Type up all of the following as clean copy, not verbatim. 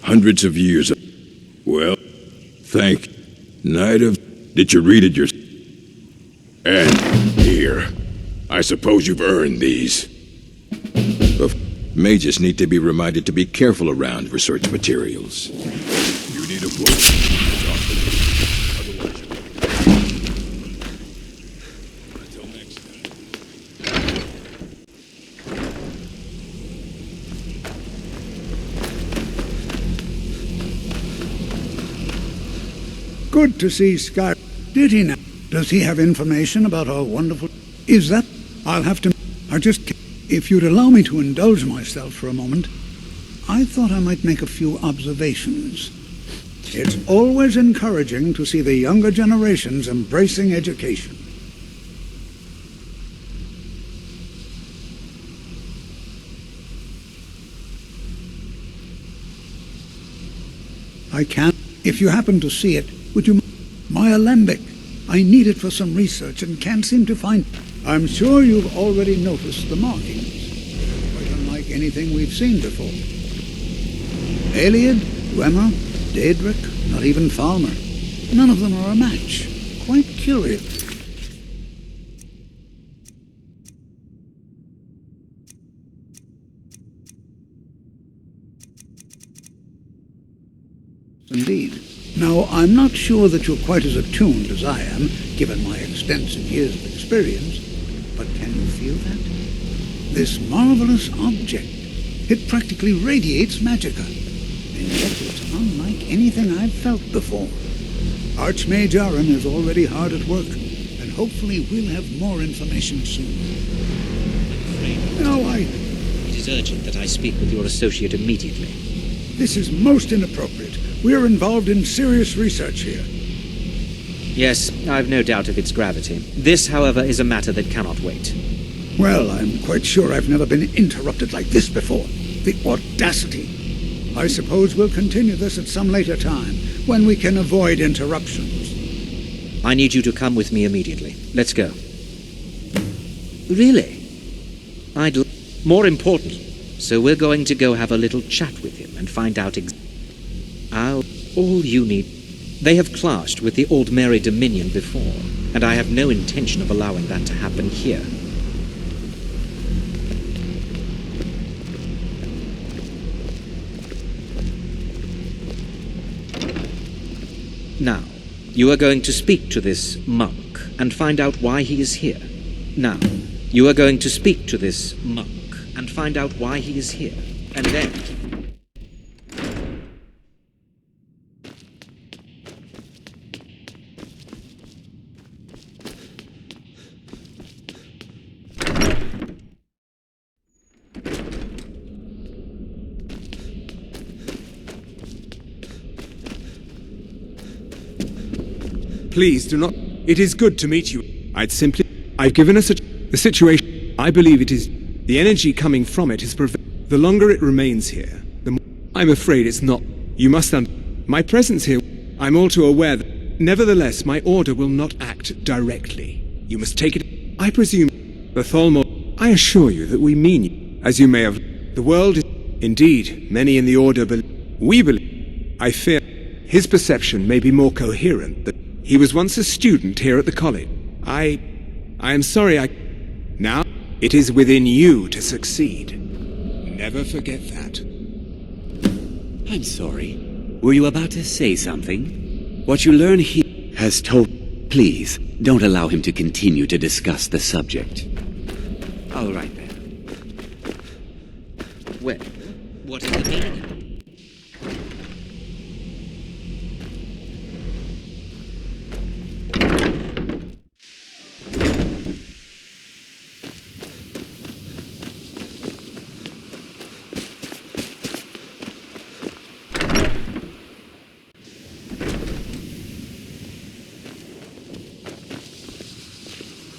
hundreds of years. Well, thank Knight of... Did you read it yourself? And here. I suppose you've earned these. Mages need to be reminded to be careful around research materials. You need a book. Otherwise until next time. Good to see Skyrim. Did he now? Does he have information about our wonderful... Is that... I'll have to... If you'd allow me to indulge myself for a moment, I thought I might make a few observations. It's always encouraging to see the younger generations embracing education. I can't... If you happen to see it, would you... My alembic. I need it for some research and can't seem to find... I'm sure you've already noticed the markings. Quite unlike anything we've seen before. Aliad, Dwemer, Daedric, not even Falmer. None of them are a match. Quite curious. Indeed. Now, I'm not sure that you're quite as attuned as I am, given my extensive years of experience, but can you feel that? This marvelous object, it practically radiates magicka, and yet it's unlike anything I've felt before. Archmage Aaron is already hard at work, and hopefully we'll have more information soon. No, It is urgent that I speak with your associate immediately. This is most inappropriate. We're involved in serious research here. Yes, I've no doubt of its gravity. This, however, is a matter that cannot wait. Well, I'm quite sure I've never been interrupted like this before. The audacity. I suppose we'll continue this at some later time, when we can avoid interruptions. I need you to come with me immediately. Let's go. Really? More importantly, so we're going to go have a little chat with him and find out all you need. They have clashed with the Old Mary Dominion before, and I have no intention of allowing that to happen here. Now, you are going to speak to this monk and find out why he is here. Now, you are going to speak to this monk and find out why he is here. And then... Please do not... It is good to meet you. I've given us the situation. I believe it is... The energy coming from it is the longer it remains here, the more... I'm afraid it's not... You must my presence here... I'm all too aware that... Nevertheless, my order will not act directly. You must take it... I presume... The Tholmor... I assure you that we mean you. As you may have... The world is... Indeed, many in the order we believe... I fear... His perception may be more coherent than... He was once a student here at the college. I am sorry Now, it is within you to succeed. Never forget that. I'm sorry. Were you about to say something? What you learn here has told... Please, don't allow him to continue to discuss the subject. All right, then. Well, what is the meaning?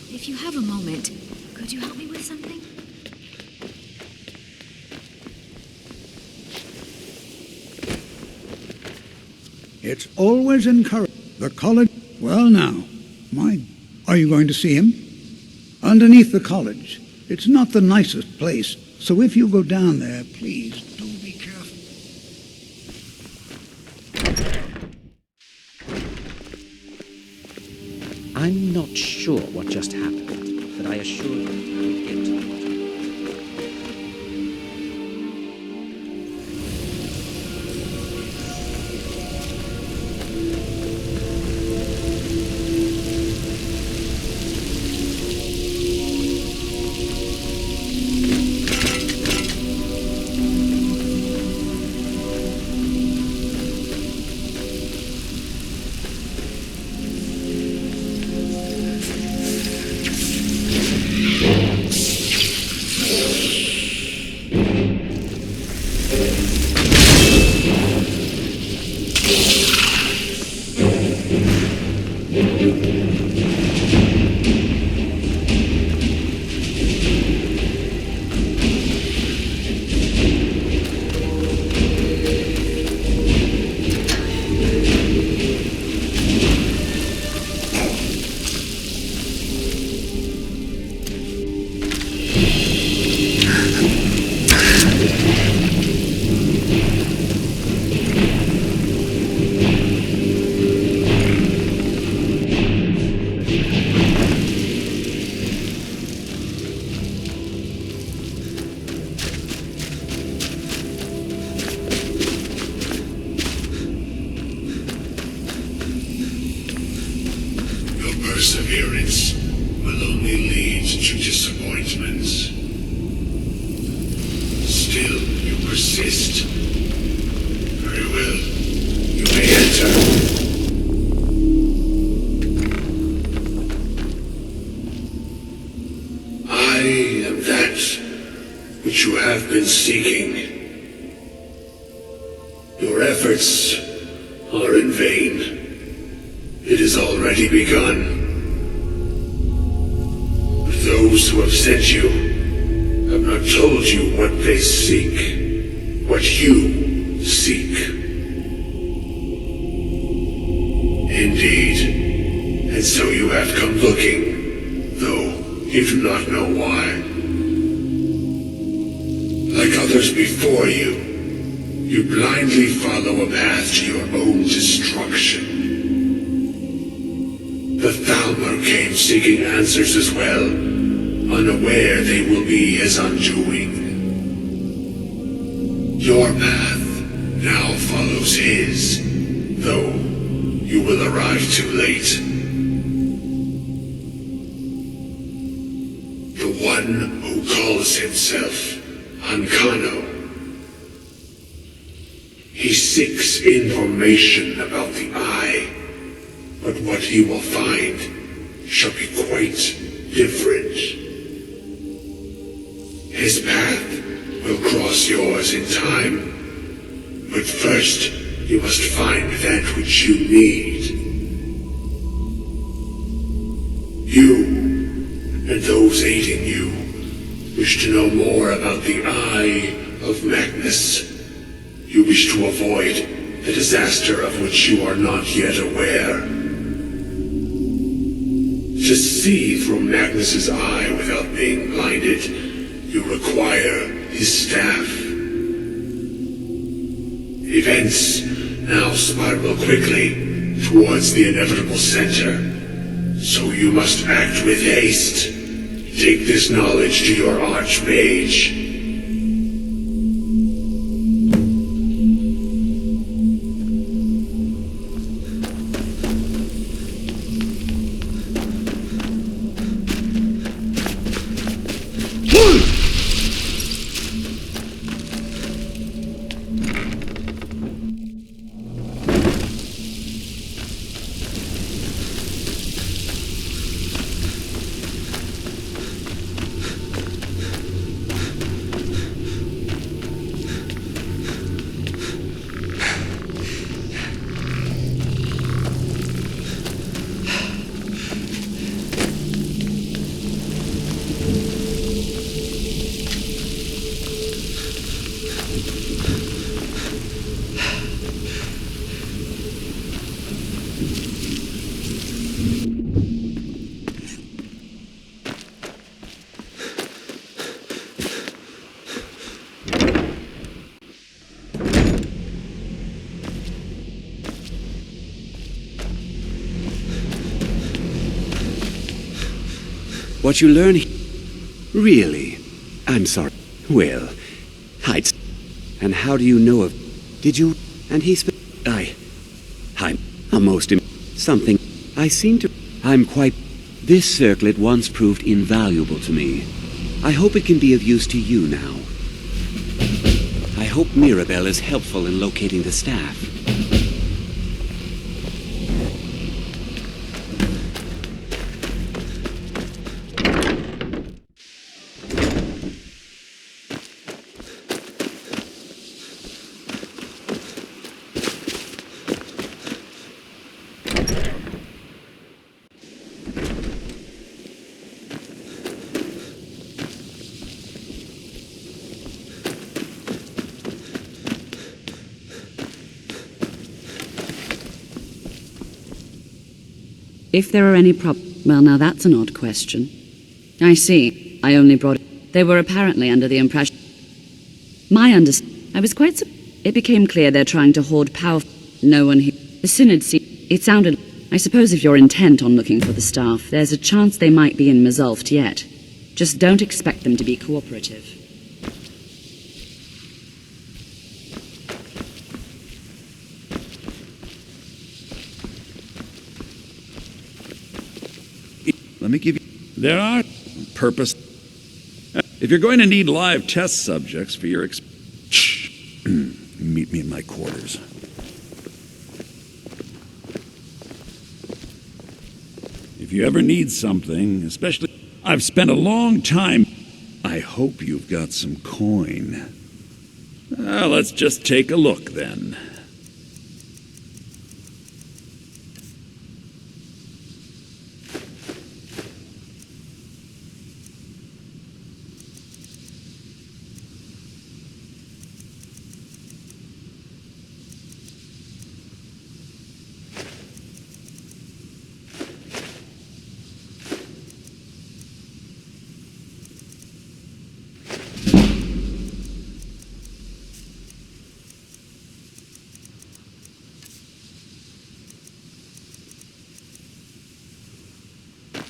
If you have a moment, could you help me with something? It's always encouraged. The college... Well now, are you going to see him? Underneath the college. It's not the nicest place, so if you go down there, please do be careful. I'm not sure what just happened, but I assure you we'll get to it. Perseverance will only lead to disappointments. Still, you persist. Very well. You may enter. I am that which you have been seeking. Your efforts are in vain. It has already begun. Those who have sent you have not told you what they seek, what you seek. Indeed, and so you have come looking, though you do not know why. Like others before you, you blindly follow a path to your own destruction. The Thalmor came seeking answers as well, unaware they will be his undoing. Your path now follows his, though you will arrive too late. The one who calls himself Ankano. He seeks information about the Eye, but what he will find shall be quite different. His path will cross yours in time, but first you must find that which you need. You, and those aiding you, wish to know more about the Eye of Magnus. You wish to avoid the disaster of which you are not yet aware. To see through Magnus's eye without being blinded, you require his staff. Events now spiral quickly towards the inevitable center, so you must act with haste. Take this knowledge to your Archmage. What you learn really? I'm sorry. Well, I'd... And how do you know of... Did you... And he's... I'm a most... Something... I seem to... I'm quite... This circlet once proved invaluable to me. I hope it can be of use to you now. I hope Mirabelle is helpful in locating the staff. If there are any Well, now that's an odd question. I see. I only brought... They were apparently under the impression... My I was quite It became clear they're trying to hoard power... No one here... The Synod It sounded... I suppose if you're intent on looking for the staff, there's a chance they might be in Mazulft yet. Just don't expect them to be cooperative. Let me give you... There are... Purpose... If you're going to need live test subjects for your meet me in my quarters. If you ever need something, especially... I've spent a long time... I hope you've got some coin. Let's just take a look, then.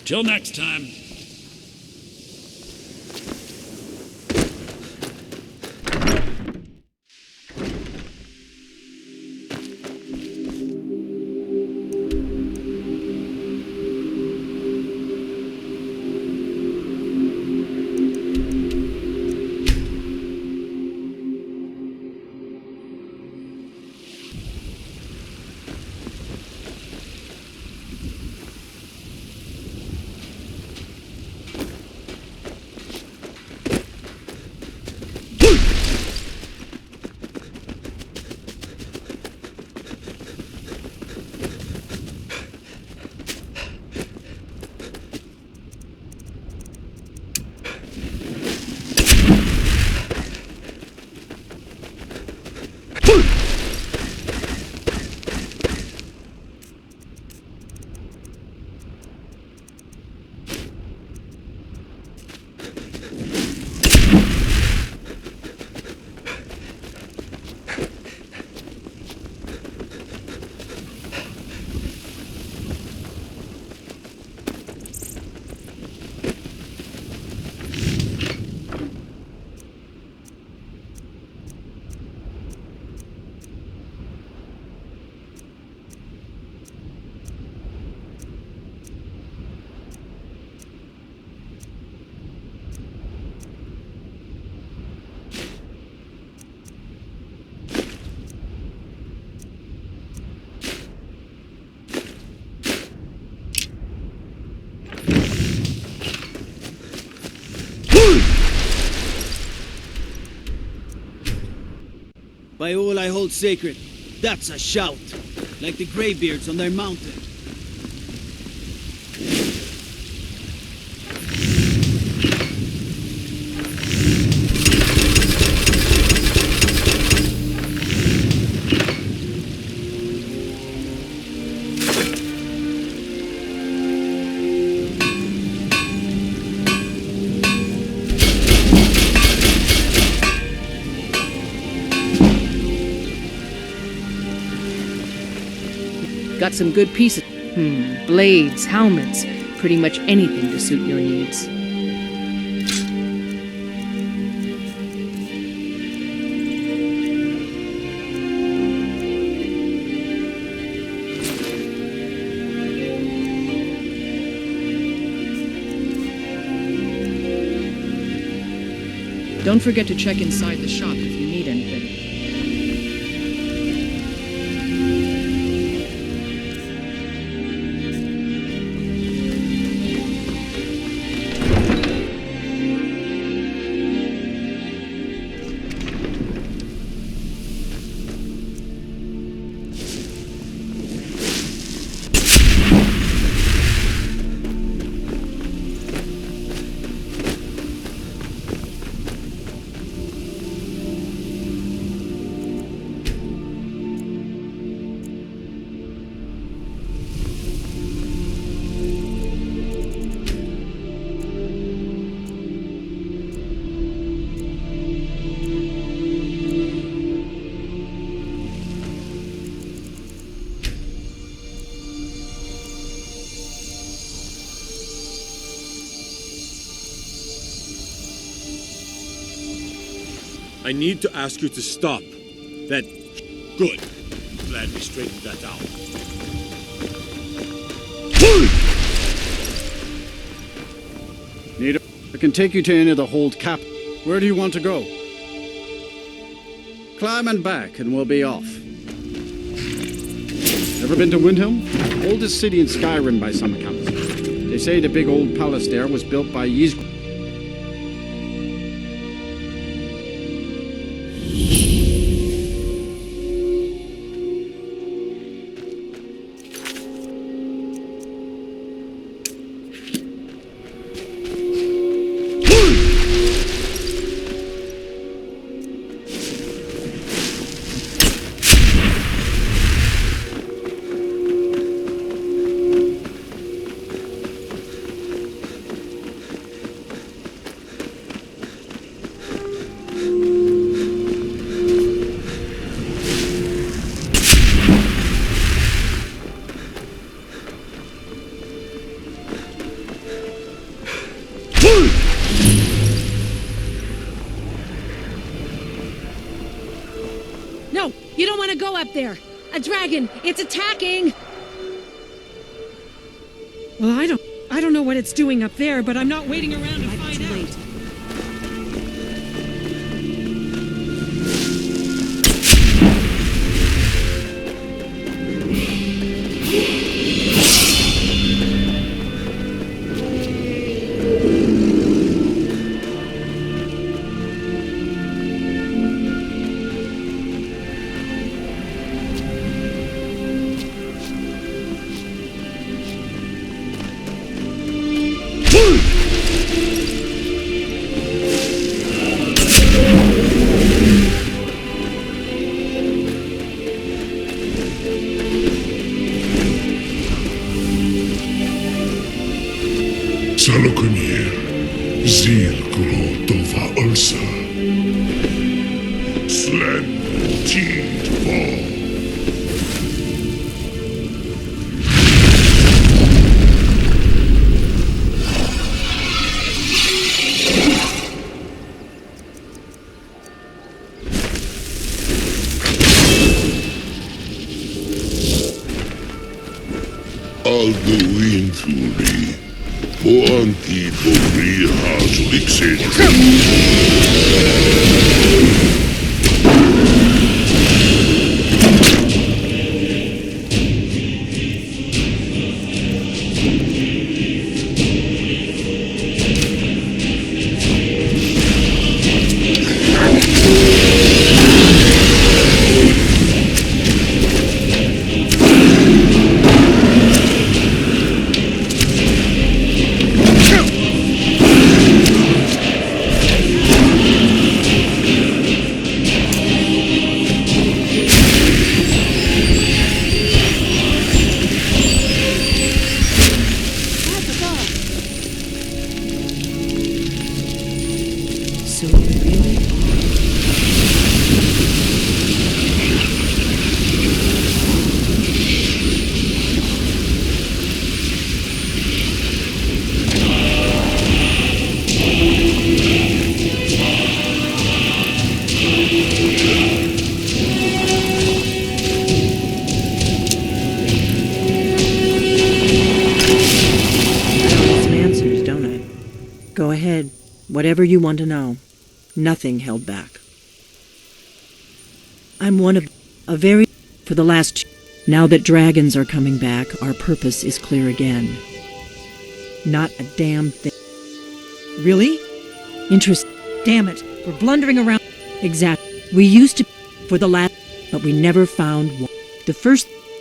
Till next time. By all I hold sacred, that's a shout, like the greybeards on their mountain. Got some good pieces. Blades, helmets. pretty much anything to suit your needs. Don't forget to check inside the shop if you need anything. I need to ask you to stop. That... Good. Glad we straightened that out. Nita, I can take you to any of the hold cap. Where do you want to go? Climb and back, and we'll be off. Ever been to Windhelm? Oldest city in Skyrim by some accounts. They say the big old palace there was built by Ys. No, you don't want to go up there. A dragon, it's attacking. Well, I don't know what it's doing up there, but I'm not waiting around to find out. Salokunir, Zil Kuro Tova Ulsa, Slen Teed Fall. Alduin Turi, Boanti Bori Hazuliksin. Whatever you want to know. Nothing held back. I'm one of a very... For the last... Now that dragons are coming back, our purpose is clear again. Not a damn thing. Really? Damn it. We're blundering around. Exactly. We used to... For the last... But we never found one. The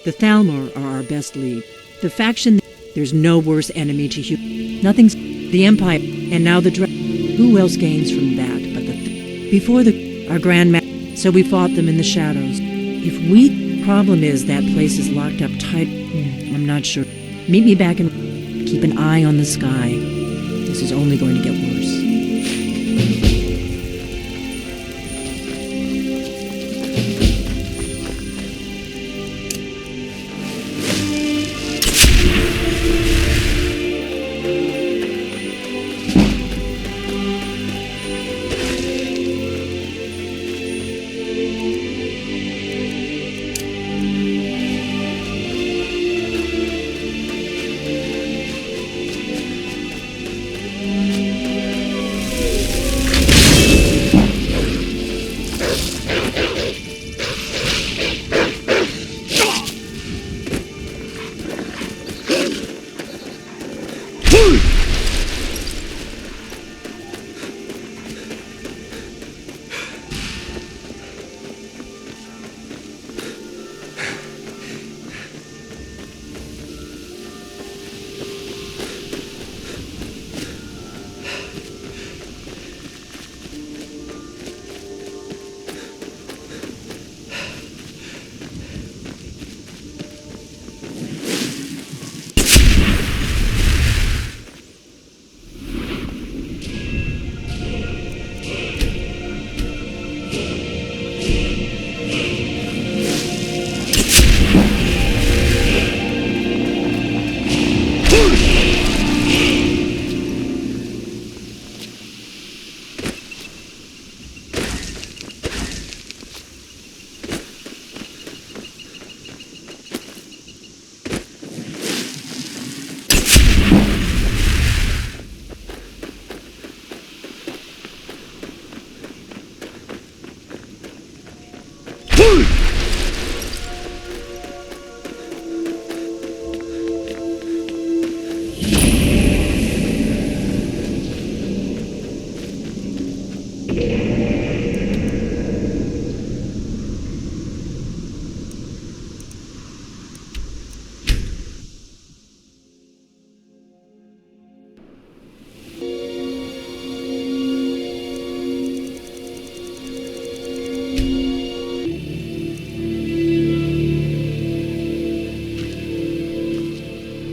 Thalmor are our best lead. The faction... There's no worse enemy to Nothing's... The Empire... And now the Who else gains from that but the... Before our Grand Master... So we fought them in the shadows. If we... Problem is that place is locked up tight. I'm not sure. Meet me back and... Keep an eye on the sky. This is only going to get worse.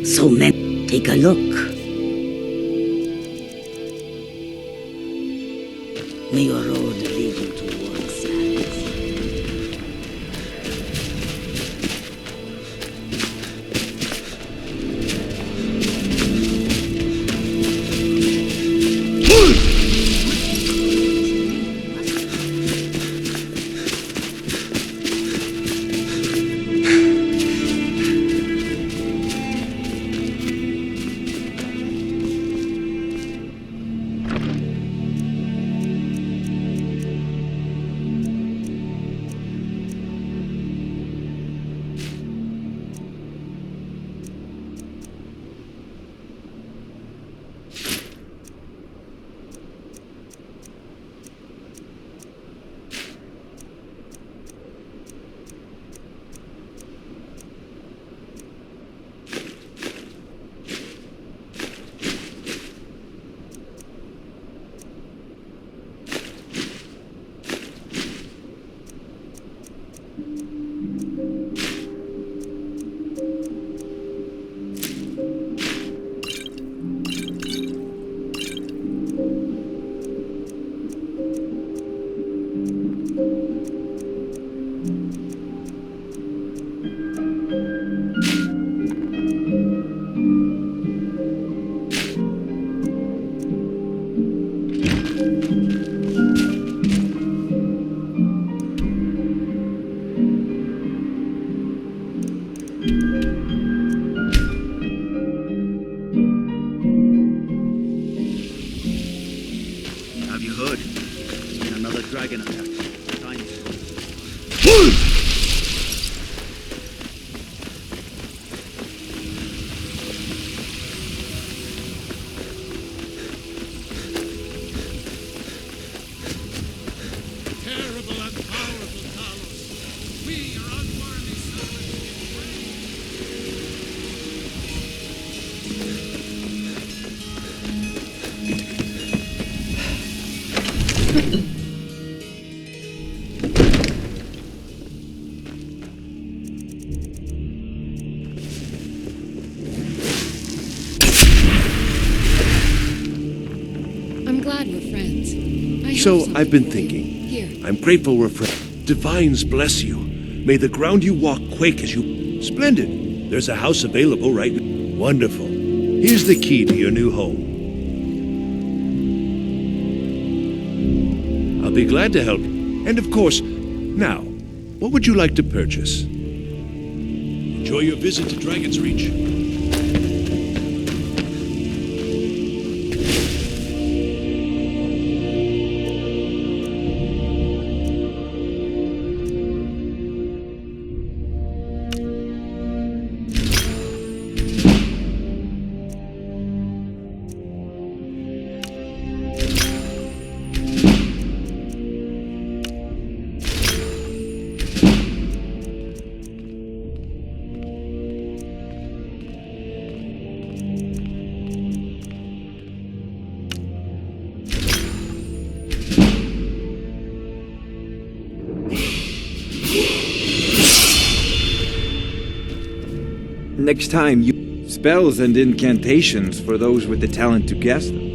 So men, take a look. May your road lead you towards sadness. glad we're friends. So I've been thinking. Here. I'm grateful we're friends. Divines bless you. May the ground you walk quake as you... Splendid. There's a house available right now. Wonderful. Here's the key to your new home. I'll be glad to help you. And of course, now, what would you like to purchase? Enjoy your visit to Dragon's Reach. Next time, you spells and incantations for those with the talent to guess them.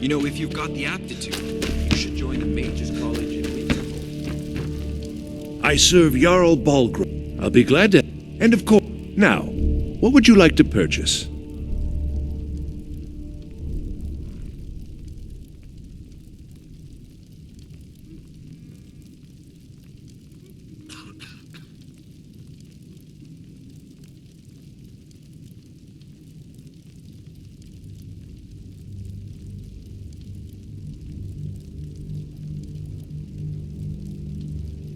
You know, if you've got the aptitude, you should join the Mages College in Winterhold. I serve Jarl Balgruuf. I'll be glad to... And of course... Now, what would you like to purchase?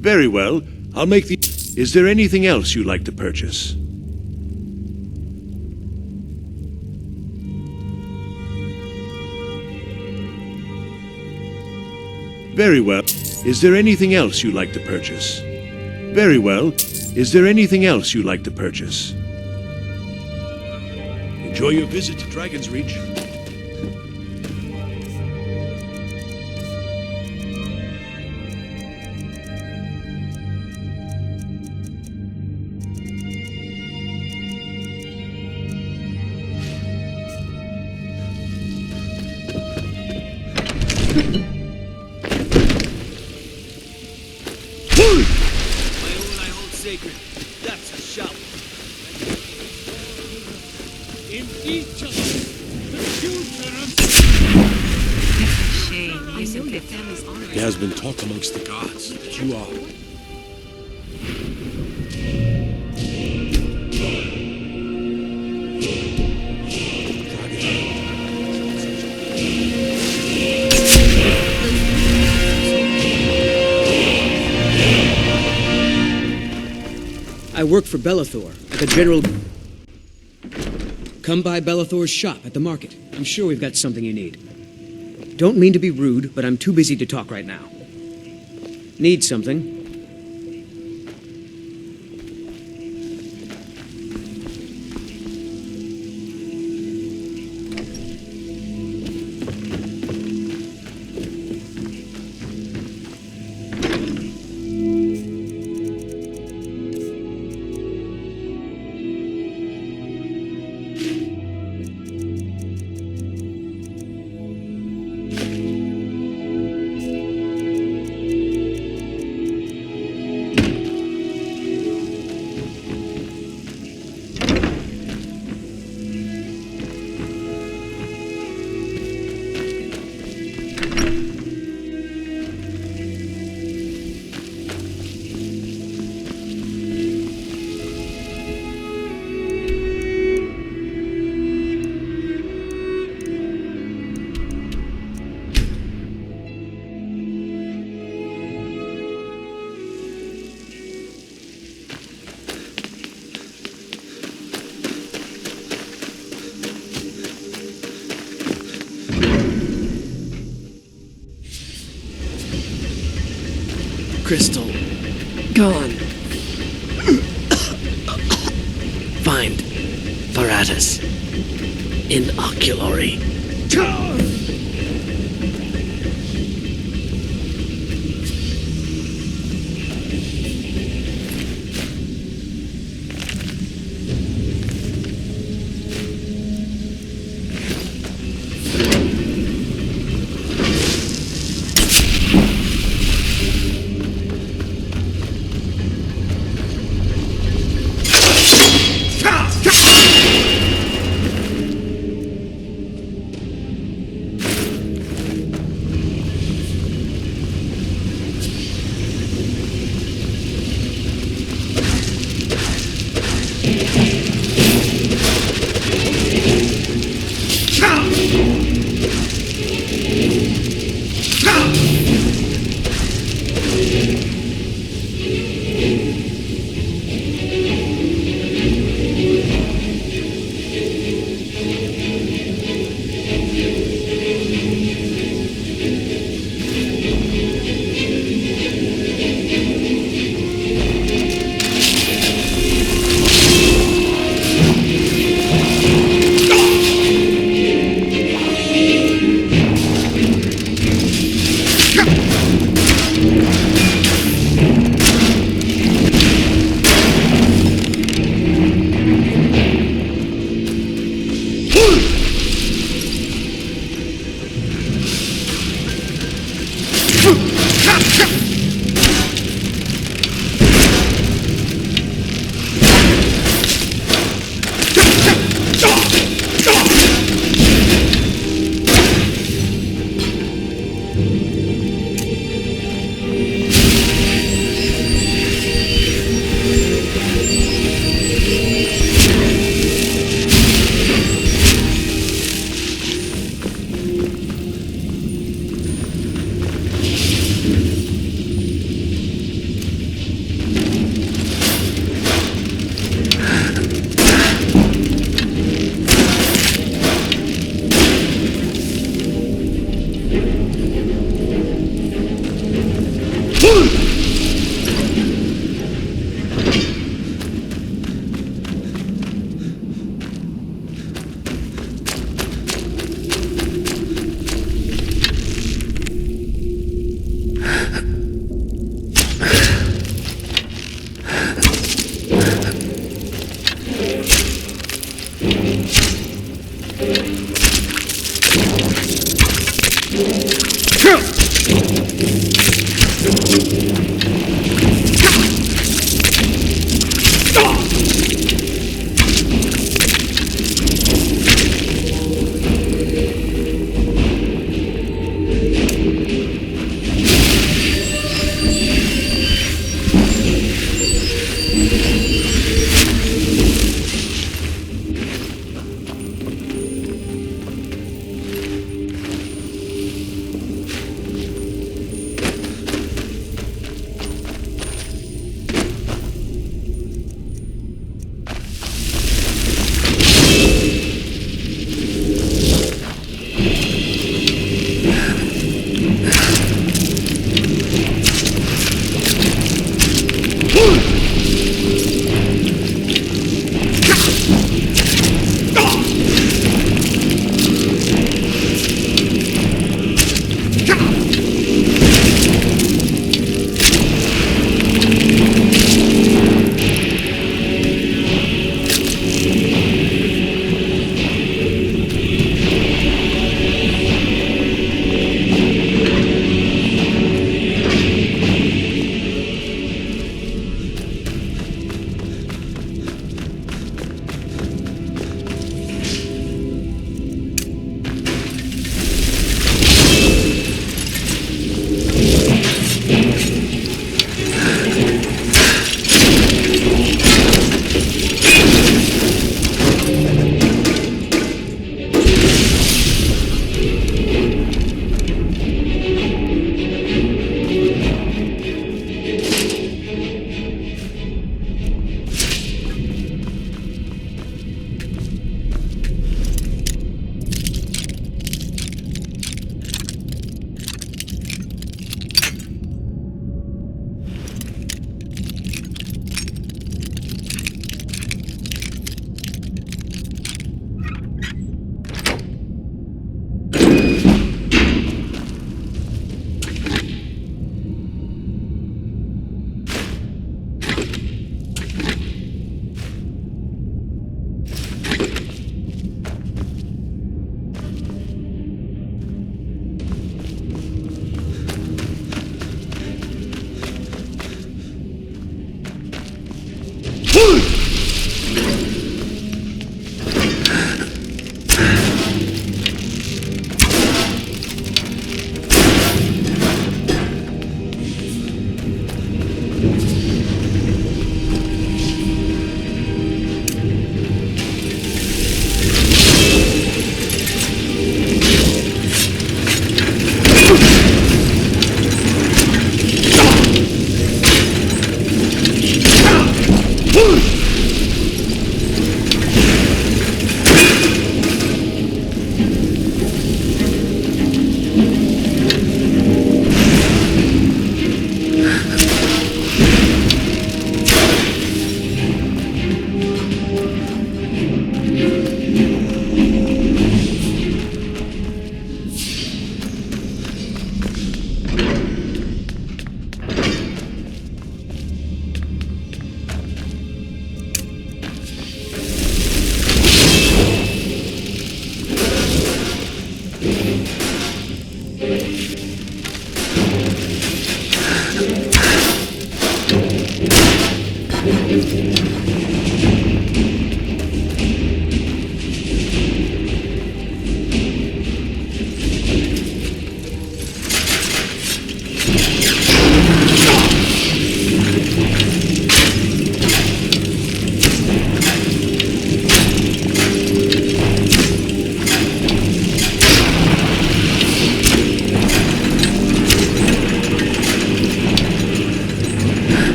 Very well. I'll make the... Is there anything else you'd like to purchase? Very well. Is there anything else you'd like to purchase? Very well. Is there anything else you'd like to purchase? Enjoy your visit to Dragon's Reach. Sacred. That's a shout. In each of us, the future of... Shame, isn't it? Family's honor. There has been talk amongst the gods that you are... I work for Belethor at the General... Come by Belethor's shop at the market. I'm sure we've got something you need. Don't mean to be rude, but I'm too busy to talk right now. Need something? crystal. Gone. Find Paratus. Inoculary.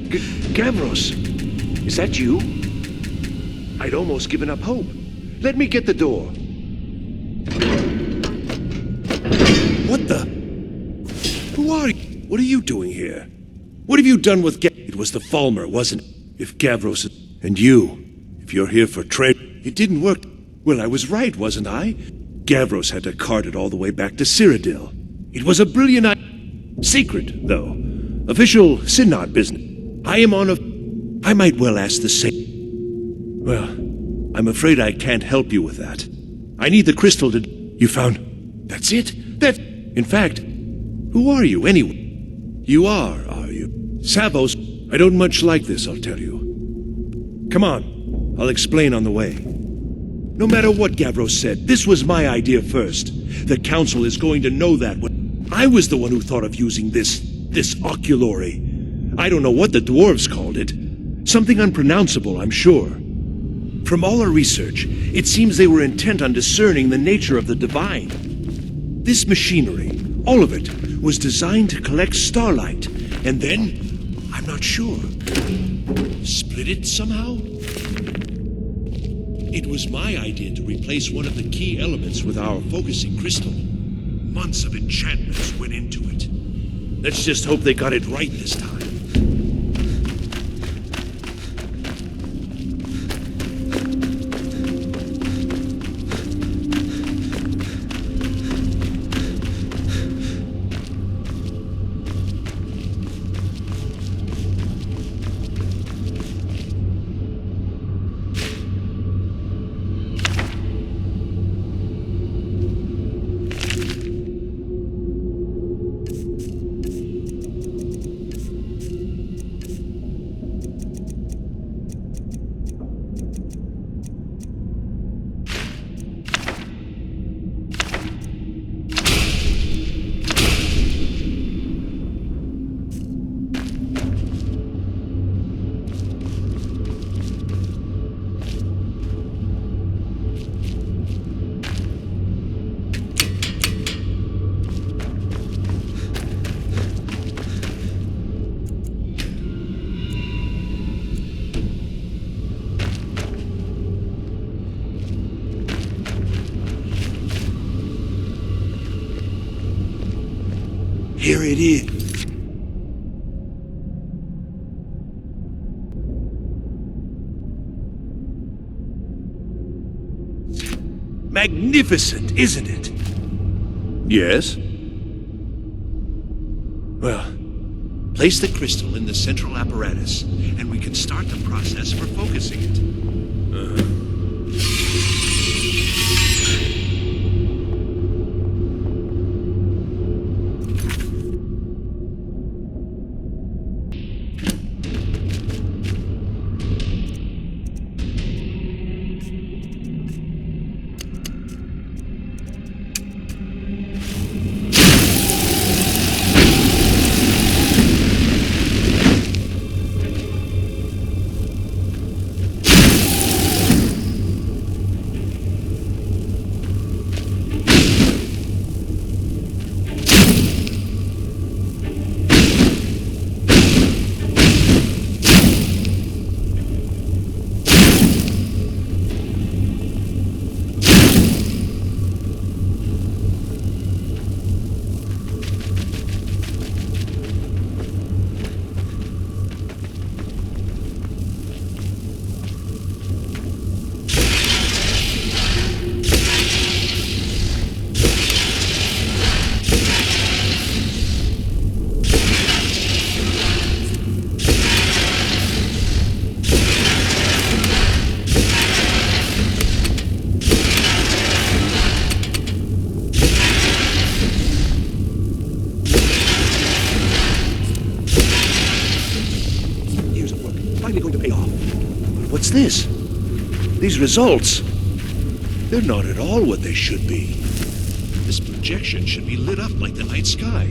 Gavros, is that you? I'd almost given up hope. Let me get the door. What the? Who are you? What are you doing here? What have you done with It was the Falmer, wasn't it? If Gavros... And you, if you're here for trade... It didn't work. Well, I was right, wasn't I? Gavros had to cart it all the way back to Cyrodiil. It was a brilliant secret, though. Official Synod business. I am on a... I might well ask the same. Well, I'm afraid I can't help you with that. I need the crystal to... You found... That's it? In fact, who are you, anyway? You are you? Savos, I don't much like this, I'll tell you. Come on, I'll explain on the way. No matter what Gavros said, this was my idea first. The Council is going to know that. I was the one who thought of using this oculory. I don't know what the dwarves called it. Something unpronounceable, I'm sure. From all our research, it seems they were intent on discerning the nature of the divine. This machinery, all of it, was designed to collect starlight, and then, I'm not sure, split it somehow? It was my idea to replace one of the key elements with our focusing crystal. Months of enchantments went into it. Let's just hope they got it right this time. Here it is. Magnificent, isn't it? Yes? Well, place the crystal in the central apparatus, and we can start the process for focusing it. What's this? These results, they're not at all what they should be. This projection should be lit up like the night sky.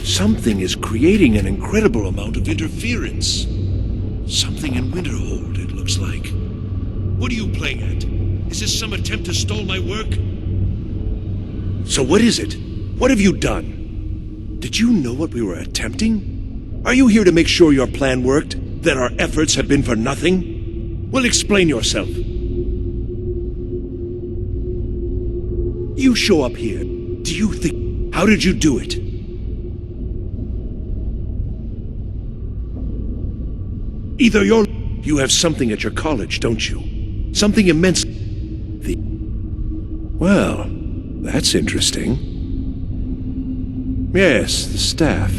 Something is creating an incredible amount of interference. Something in Winterhold, it looks like. What are you playing at? Is this some attempt to stall my work? So what is it? What have you done? Did you know what we were attempting? Are you here to make sure your plan worked? That our efforts have been for nothing? Well, explain yourself. You show up here. Do you think... How did you do it? Either you have something at your college, don't you? Something immense... Well, that's interesting. Yes, the staff.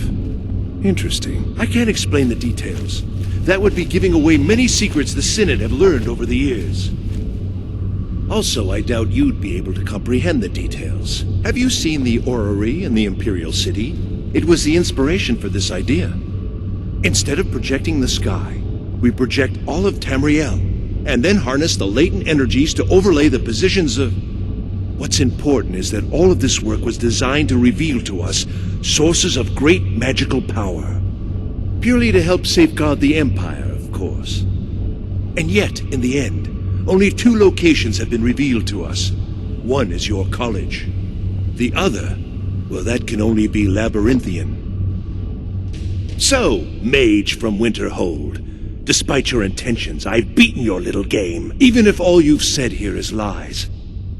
Interesting. I can't explain the details. That would be giving away many secrets the Synod have learned over the years. Also, I doubt you'd be able to comprehend the details. Have you seen the orrery in the Imperial City? It was the inspiration for this idea. Instead of projecting the sky, we project all of Tamriel, and then harness the latent energies to overlay the positions of... What's important is that all of this work was designed to reveal to us sources of great magical power. Purely to help safeguard the Empire, of course. And yet, in the end, only 2 locations have been revealed to us. One is your college. The other, well, that can only be Labyrinthian. So, mage from Winterhold, despite your intentions, I've beaten your little game, even if all you've said here is lies.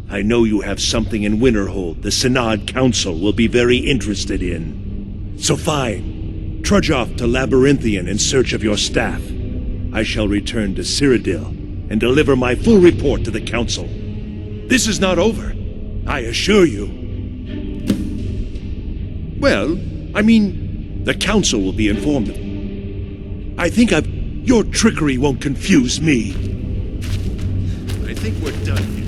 I know you have something in Winterhold the Synod Council will be very interested in. So fine, trudge off to Labyrinthian in search of your staff. I shall return to Cyrodiil and deliver my full report to the Council. This is not over, I assure you. Well, I mean, the Council will be informed. I think your trickery won't confuse me. I think we're done here.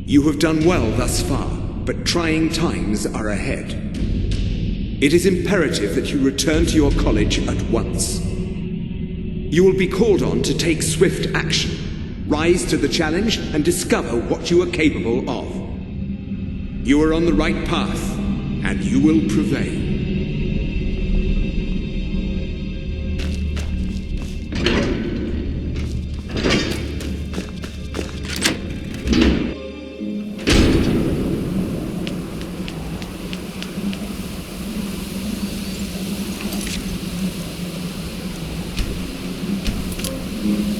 You have done well thus far, but trying times are ahead. It is imperative that you return to your college at once. You will be called on to take swift action, rise to the challenge, and discover what you are capable of. You are on the right path, and you will prevail. Mm-hmm.